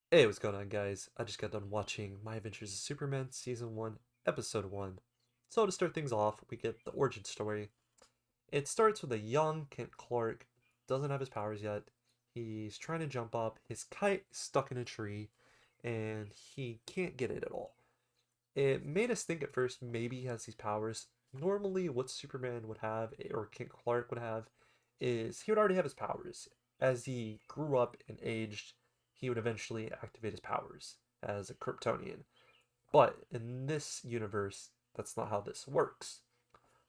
Hey, what's going on, guys? I just got done watching My Adventures of Superman Season 1, Episode 1. So, to start things off, we get the origin story. It starts with a young Kent Clark, doesn't have his powers yet. He's trying to jump up, his kite is stuck in a tree, and he can't get it at all. It made us think at first maybe he has these powers. Normally, what Superman would have, or Kent Clark would have, is he would already have his powers. As he grew up and aged, he would eventually activate his powers as a Kryptonian. But in this universe, that's not how this works.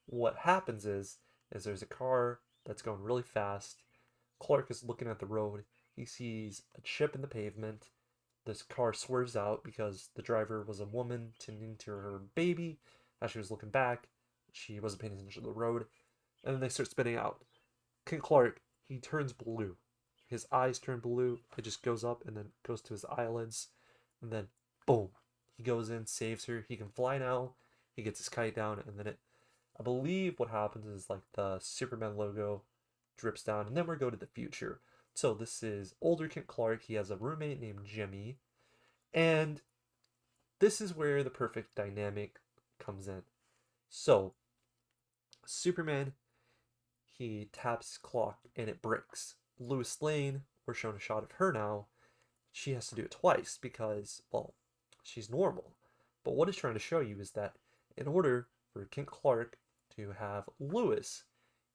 What happens is there's a car that's going really fast. Clark is looking at the road. He sees a chip in the pavement. This car swerves out because the driver was a woman tending to her baby. As she was looking back, she wasn't paying attention to the road. And then they start spinning out. King Clark, he turns blue. His eyes turn blue. It just goes up and then goes to his eyelids. And then, boom, he goes in, saves her. He can fly now. He gets his kite down. And then I believe what happens is like the Superman logo drips down. And then we go to the future. So this is older Kent Clark. He has a roommate named Jimmy. And this is where the perfect dynamic comes in. So, Superman, he taps his clock and it breaks. Lois Lane, we're shown a shot of her now. She has to do it twice because, well, she's normal. But what it's trying to show you is that in order for Kent Clark to have Lois,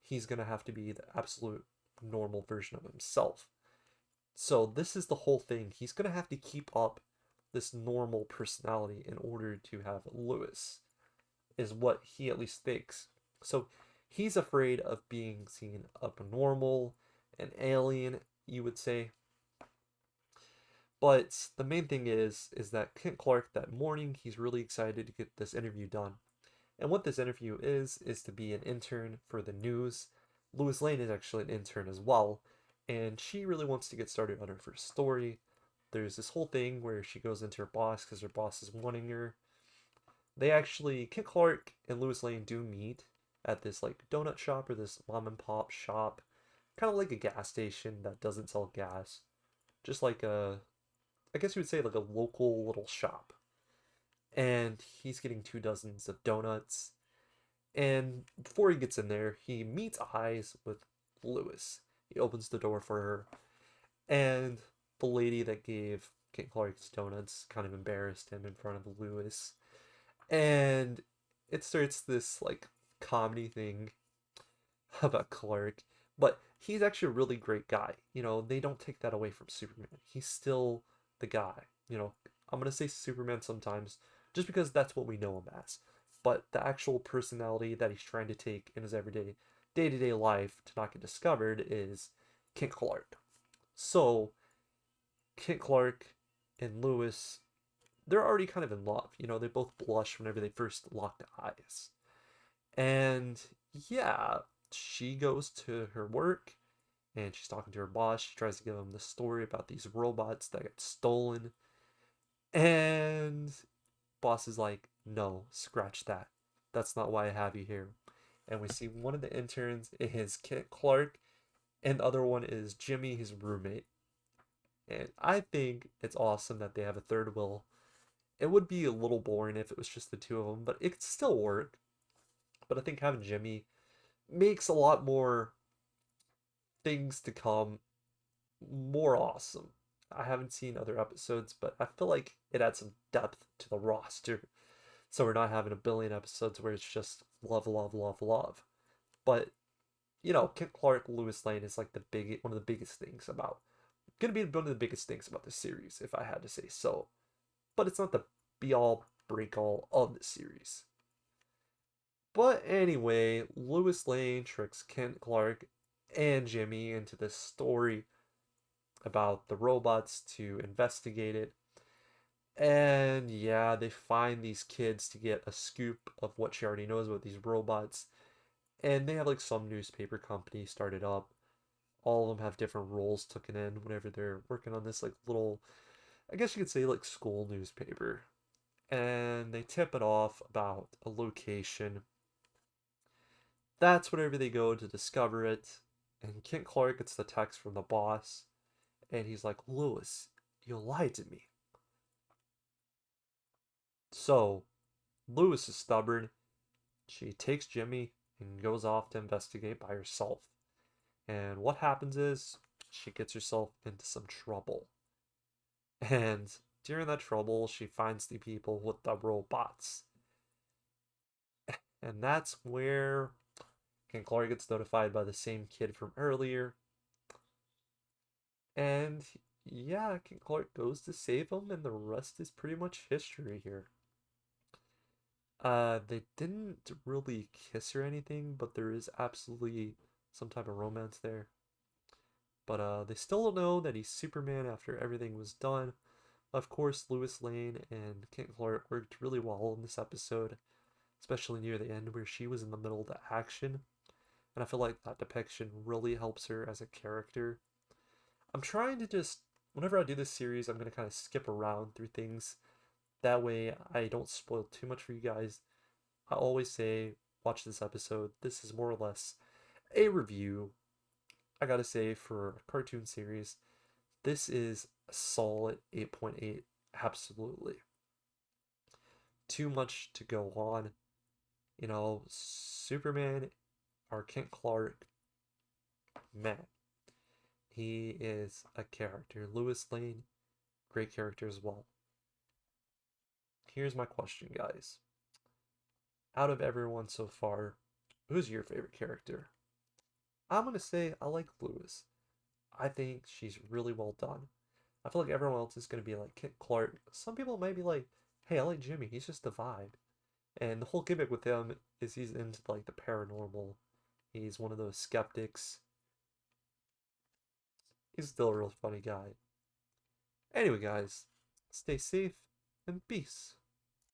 he's going to have to be the absolute normal version of himself. So this is the whole thing. He's going to have to keep up this normal personality in order to have Lois, is what he at least thinks. So he's afraid of being seen abnormal, an alien, you would say. But the main thing is that Kent Clark that morning he's really excited to get this interview done. And what this interview is to be an intern for the news. Lois Lane is actually an intern as well, and she really wants to get started on her first story. There's this whole thing where she goes into her boss because her boss is wanting her. They actually, Kent Clark and Lois Lane do meet at this like donut shop or this mom and pop shop, kind of like a gas station that doesn't sell gas, just like I guess you would say like a local little shop. And he's getting 2 dozens of donuts. And before he gets in there, he meets eyes with Lois. He opens the door for her, and the lady that gave Kent Clark's donuts kind of embarrassed him in front of Lois. And it starts this like comedy thing about Clark, but he's actually a really great guy. They don't take that away from Superman. He's still the guy. I'm gonna say Superman sometimes just because that's what we know him as. But the actual personality that he's trying to take in his everyday day-to-day life to not get discovered is Kent Clark. So Kent Clark and Lewis, they're already kind of in love. They both blush whenever they first lock eyes. And yeah, she goes to her work and she's talking to her boss. She tries to give him the story about these robots that got stolen. And boss is like, no, scratch that. That's not why I have you here. And we see one of the interns is Kit Clark, and the other one is Jimmy, his roommate. And I think it's awesome that they have a third wheel. It would be a little boring if it was just the two of them, but it could still work. But I think having Jimmy makes a lot more things to come more awesome. I haven't seen other episodes, but I feel like it adds some depth to the roster. So we're not having a billion episodes where it's just love, love, love, love. But Kent Clark, Lewis Lane is like one of the biggest things about gonna be one of the biggest things about the series, if I had to say so. But it's not the be all break all of the series. But anyway, Lewis Lane tricks Kent Clark and Jimmy into this story about the robots to investigate it. And yeah, they find these kids to get a scoop of what she already knows about these robots. And they have like some newspaper company started up. All of them have different roles taken in whenever they're working on this like little, I guess you could say like school newspaper. And they tip it off about a location. That's whenever they go to discover it. And Kent Clark gets the text from the boss. And he's like, Lewis, You lied to me. So, Lois is stubborn. She takes Jimmy and goes off to investigate by herself. And what happens is she gets herself into some trouble. And during that trouble, she finds the people with the robots. And that's where Ken Clark gets notified by the same kid from earlier. And yeah, Ken Clark goes to save him, and the rest is pretty much history here. They didn't really kiss or anything, but there is absolutely some type of romance there. But they still don't know that he's Superman after everything was done. Of course, Lois Lane and Kent Clark worked really well in this episode, especially near the end where she was in the middle of the action. And I feel like that depiction really helps her as a character. I'm trying to just, whenever I do this series, I'm going to kind of skip around through things. That way I don't spoil too much for you guys. I always say, watch this episode. This is more or less a review. I gotta say, for a cartoon series, this is a solid 8.8. Absolutely. Too much to go on. Superman or Kent Clark, man, he is a character. Lois Lane, great character as well. Here's my question, guys. Out of everyone so far, who's your favorite character? I'm gonna say I like Lois. I think she's really well done. I feel like everyone else is gonna be like Kent Clark. Some people might be like, hey, I like Jimmy, he's just a vibe. And the whole gimmick with him is he's into like the paranormal. He's one of those skeptics. He's still a real funny guy. Anyway, guys, stay safe and peace.